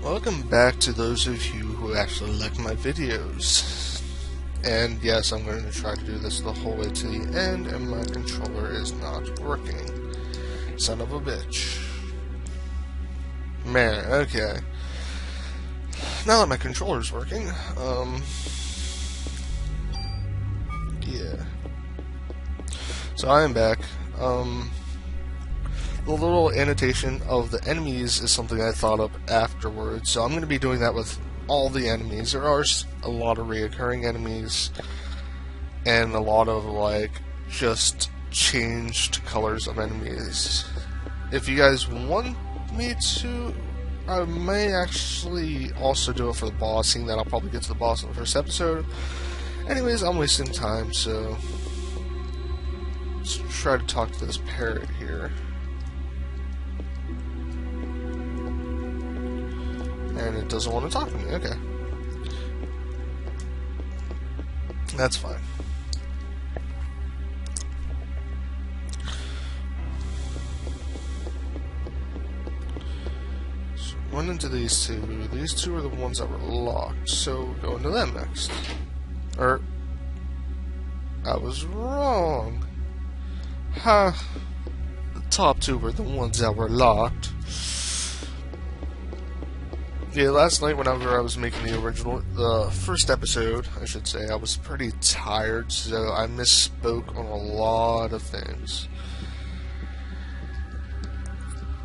Welcome back to those of you who actually like my videos. And yes, I'm going to try to do this the whole way to the end, and my controller is not working. Son of a bitch. Man, okay. Now that my controller's working, yeah. So I am back. The little annotation of the enemies is something I thought up afterwards, so I'm going to be doing that with all the enemies. There are a lot of reoccurring enemies, and a lot of, like, just changed colors of enemies. If you guys want me to, I may actually also do it for the boss, seeing that I'll probably get to the boss in the first episode. Anyways, I'm wasting time, so let's try to talk to this parrot here. And it doesn't want to talk to me. Okay. That's fine. So, went into these two. These two are the ones that were locked. So, go into them next. I was wrong. Ha! The top two were the ones that were locked. Yeah, last night whenever I was making the first episode, I should say, I was pretty tired, so I misspoke on a lot of things.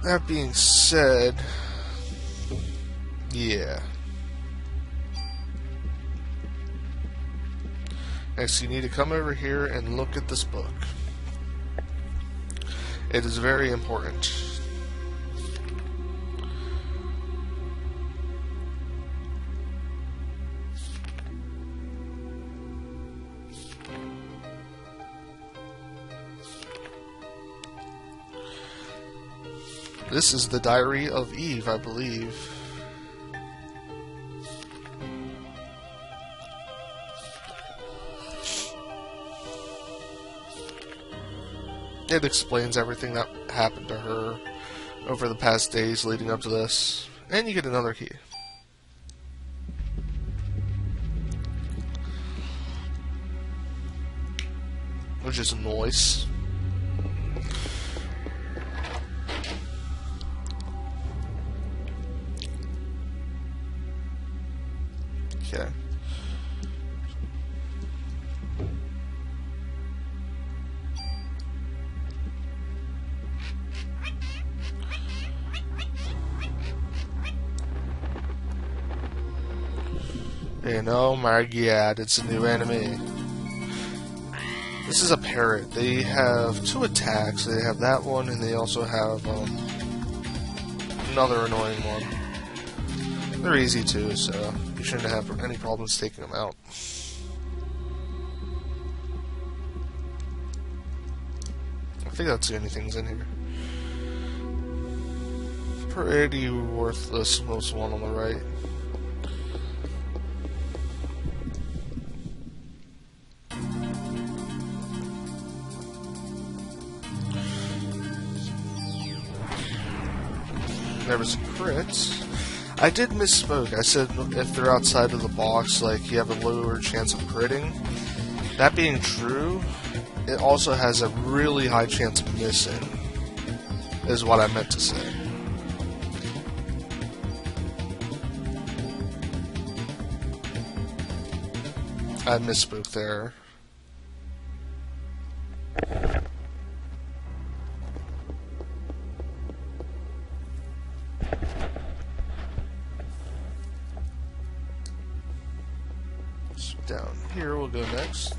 That being said, yeah. Next, you need to come over here and look at this book. It is very important. This is the Diary of Eve, I believe. It explains everything that happened to her over the past days leading up to this. And you get another key. Which is a noise. Okay. And oh my god, it's a new enemy. This is a parrot. They have two attacks. They have that one, and they also have another annoying one. They're easy too, so you shouldn't have any problems taking them out. I think that's the only things in here. Pretty worthless, most one on the right. There was a crit. I did misspoke. I said if they're outside of the box, like, you have a lower chance of critting. That being true, it also has a really high chance of missing, is what I meant to say. I misspoke there. Down here we'll go next.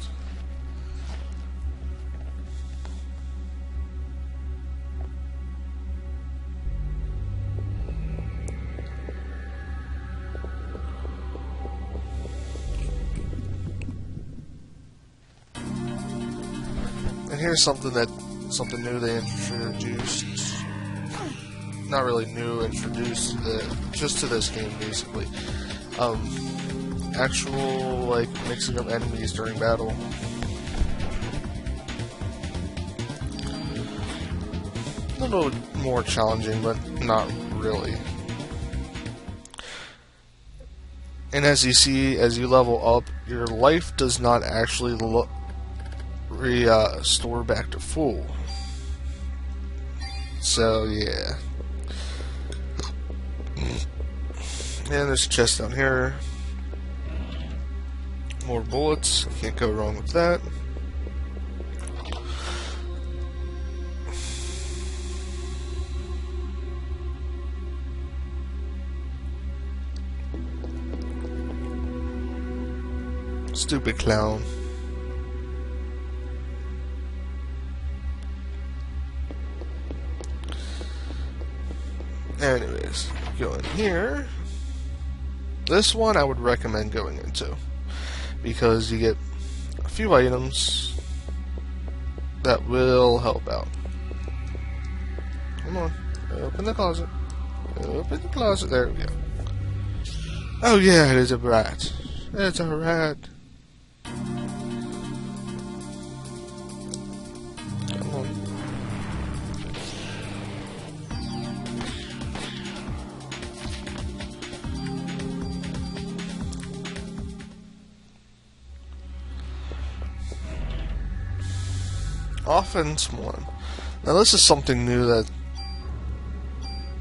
And here's something new they introduced. Not really new, introduced just to this game basically. Actual, like, mixing of enemies during battle. A little more challenging, but not really. And as you see, as you level up, your life does not actually restore back to full. So yeah. And there's a chest down here. More bullets. Can't go wrong with that. Stupid clown. Anyways, go in here. This one I would recommend going into because you get a few items that will help out. Come on, open the closet. Open the closet. There we go. Oh yeah, it is a rat. It's a rat. Come on. Offense 1. Now this is something new that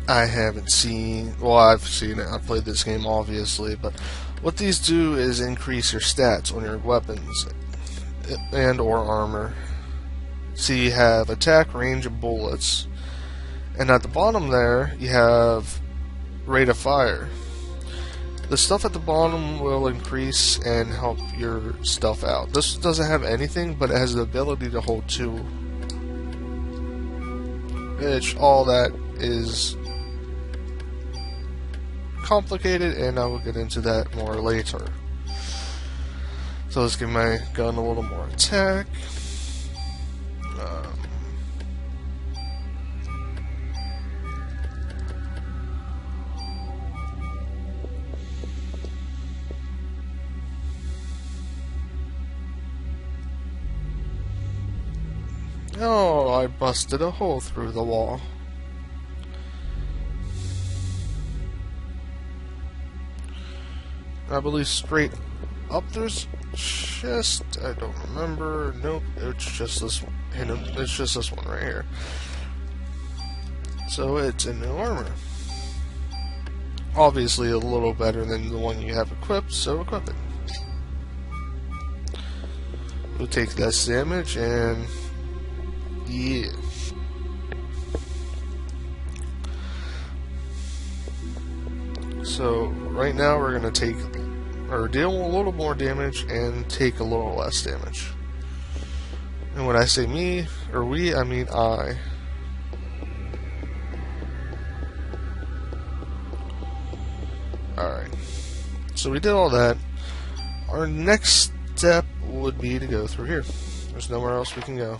I haven't seen. Well, I've seen it. I've played this game obviously, but what these do is increase your stats on your weapons and or armor. So you have attack, range, and bullets. And at the bottom there, you have rate of fire. The stuff at the bottom will increase and help your stuff out. This doesn't have anything, but it has the ability to hold 2. Which, all that is complicated, and I will get into that more later. So let's give my gun a little more attack. Oh, I busted a hole through the wall. I believe straight up there's chest. I don't remember. Nope, it's just this one. It's just this one right here. So it's a new armor. Obviously a little better than the one you have equipped, so equip it. We'll take less damage and yeah. So right now we're gonna take or deal a little more damage and take a little less damage. And when I say me or we, I mean I. Alright. So we did all that. Our next step would be to go through here. There's nowhere else we can go.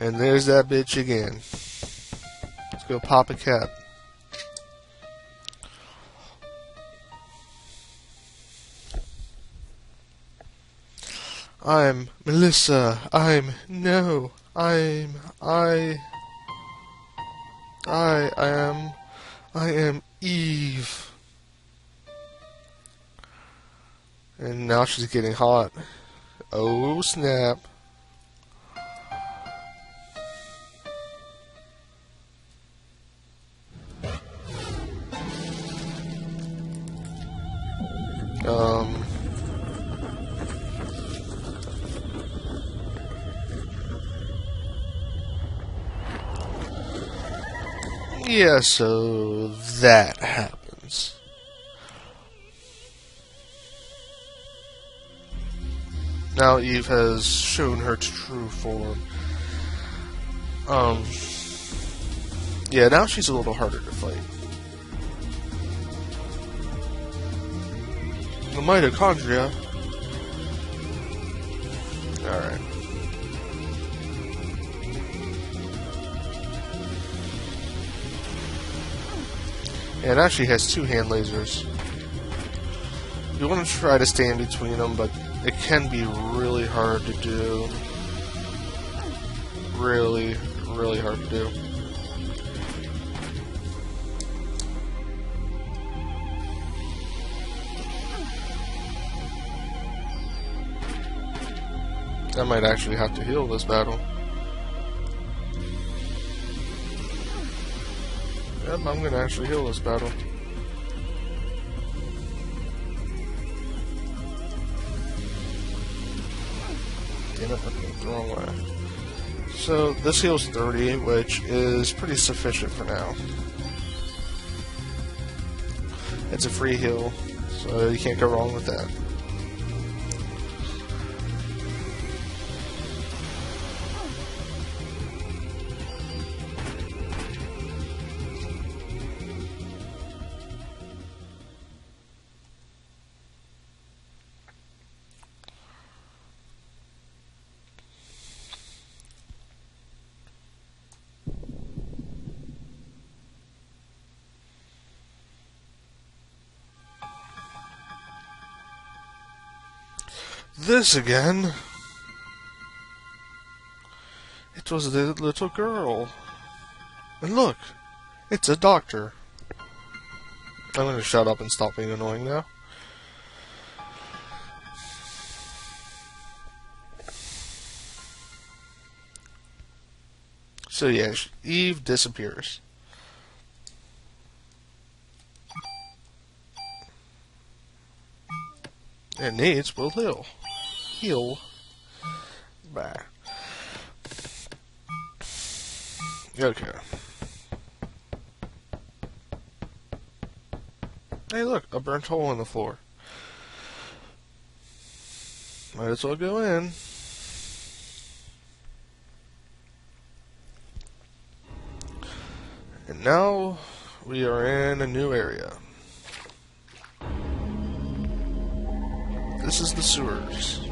And there's that bitch again. Let's go pop a cap. I'm Melissa. I am Eve. And now she's getting hot. Oh snap. Yeah, so that happens. Now Eve has shown her true form. Yeah, now she's a little harder to fight. The mitochondria. Alright. Yeah, now she has 2 hand lasers. You want to try to stay in between them, but it can be really hard to do. Really, really hard to do. I might actually have to heal this battle. Yep, I'm gonna actually heal this battle. Damn it, I went the wrong way. So, this heals 30, which is pretty sufficient for now. It's a free heal, so you can't go wrong with that. This again? It was the little girl. And look, it's a doctor. I'm gonna shut up and stop being annoying now. So yeah, Eve disappears. It needs will heal. Heal. Bah. Okay. Hey look, a burnt hole in the floor. Might as well go in. And now we are in a new area. This is the sewers.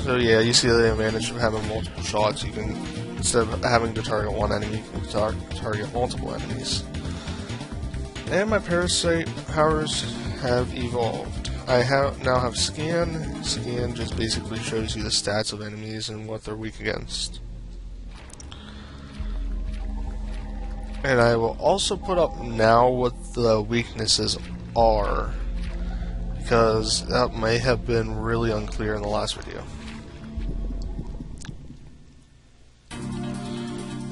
So yeah, you see the advantage of having multiple shots. You can, instead of having to target one enemy, you can target multiple enemies. And my parasite powers have evolved. I now have scan. Scan just basically shows you the stats of enemies and what they're weak against. And I will also put up now what the weaknesses are, because that may have been really unclear in the last video.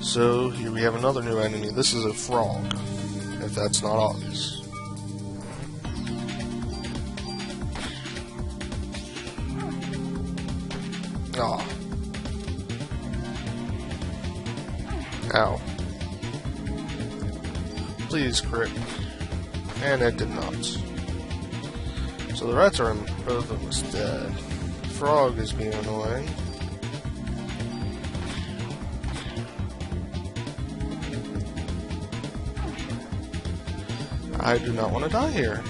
So here we have another new enemy. This is a frog, if that's not obvious. Ah. Ow. Please crit. And it did not. So the rats are in, both of them is dead. Frog is being annoying. I do not want to die here.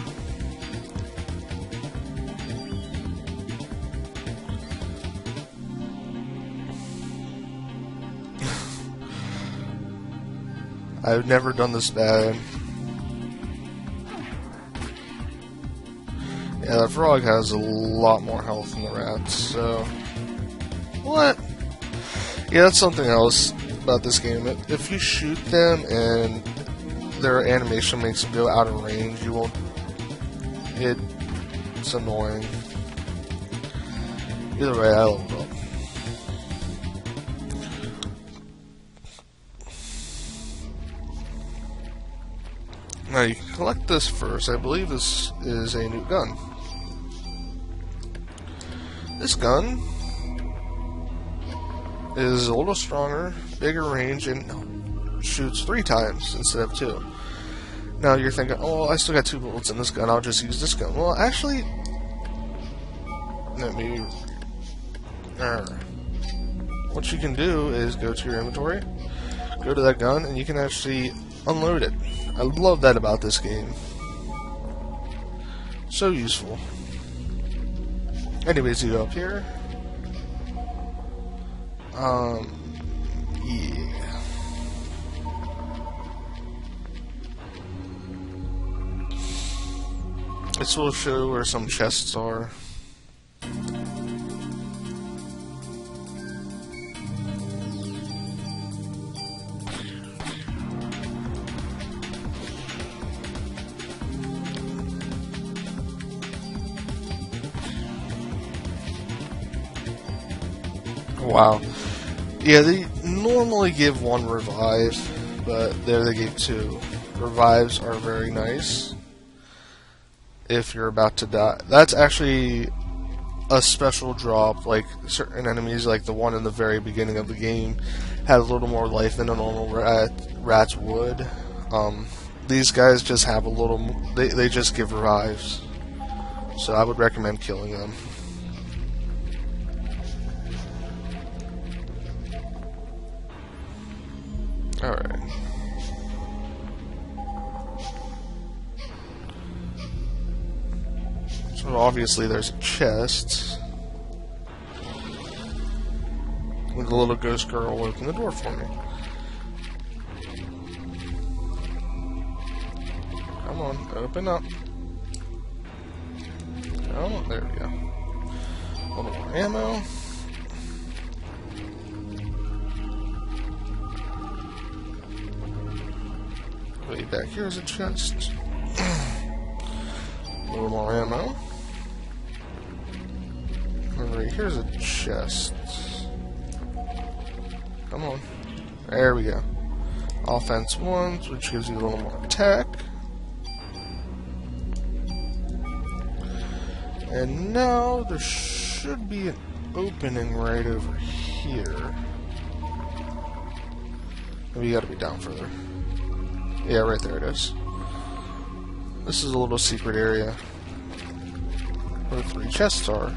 I've never done this bad. Yeah, that frog has a lot more health than the rats, so... What? Yeah, that's something else about this game. If you shoot them and their animation makes them go out of range, you won't... It's annoying. Either way, I leveled up. Now you can collect this first. I believe this is a new gun. This gun is a little stronger, bigger range, and shoots 3 times instead of 2. Now you're thinking, oh, I still got 2 bullets in this gun, I'll just use this gun. Well, actually, let me... What you can do is go to your inventory, go to that gun, and you can actually unload it. I love that about this game. So useful. Anyways, you go up here. Yeah. This will show where some chests are. Wow. Yeah, they normally give 1 revive, but there they gave 2. Revives are very nice if you're about to die. That's actually a special drop. Like, certain enemies, like the one in the very beginning of the game, had a little more life than a normal rats would. These guys just have a little... They just give revives. So I would recommend killing them. Alright. So obviously there's a chest. And the little ghost girl will open the door for me. Come on, open up. Oh, there we go. A little more ammo. Way back here's a chest. A little more ammo. And right here's a chest. Come on. There we go. Offense 1, which gives you a little more attack. And now there should be an opening right over here. Maybe you gotta be down further. Yeah, right there it is. This is a little secret area where the 3 chests are.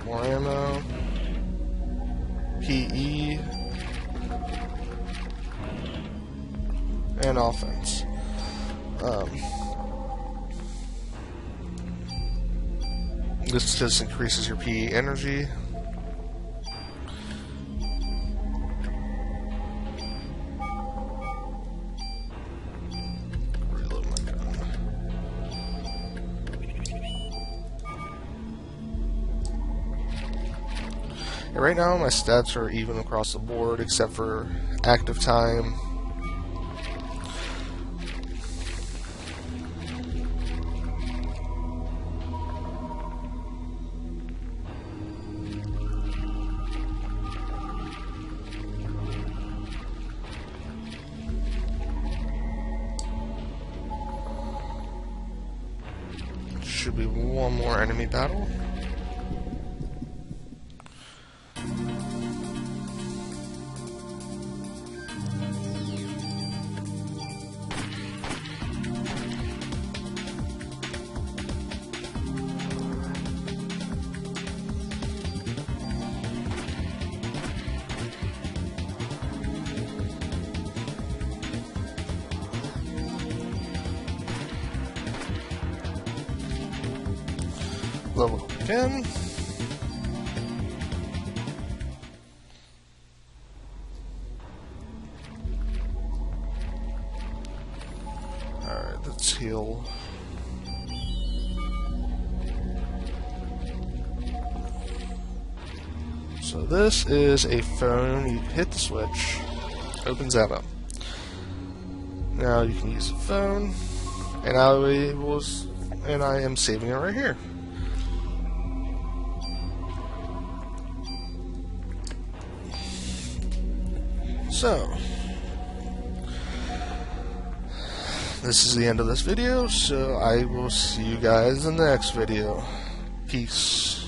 More ammo. PE. And offense. This just increases your PE energy. Reload my gun. And right now my stats are even across the board except for active time. Should be one more enemy battle. Level again. Alright, let's heal. So this is a phone. You hit the switch, opens that up. Now you can use the phone, and I am saving it right here. So, this is the end of this video, so I will see you guys in the next video. Peace.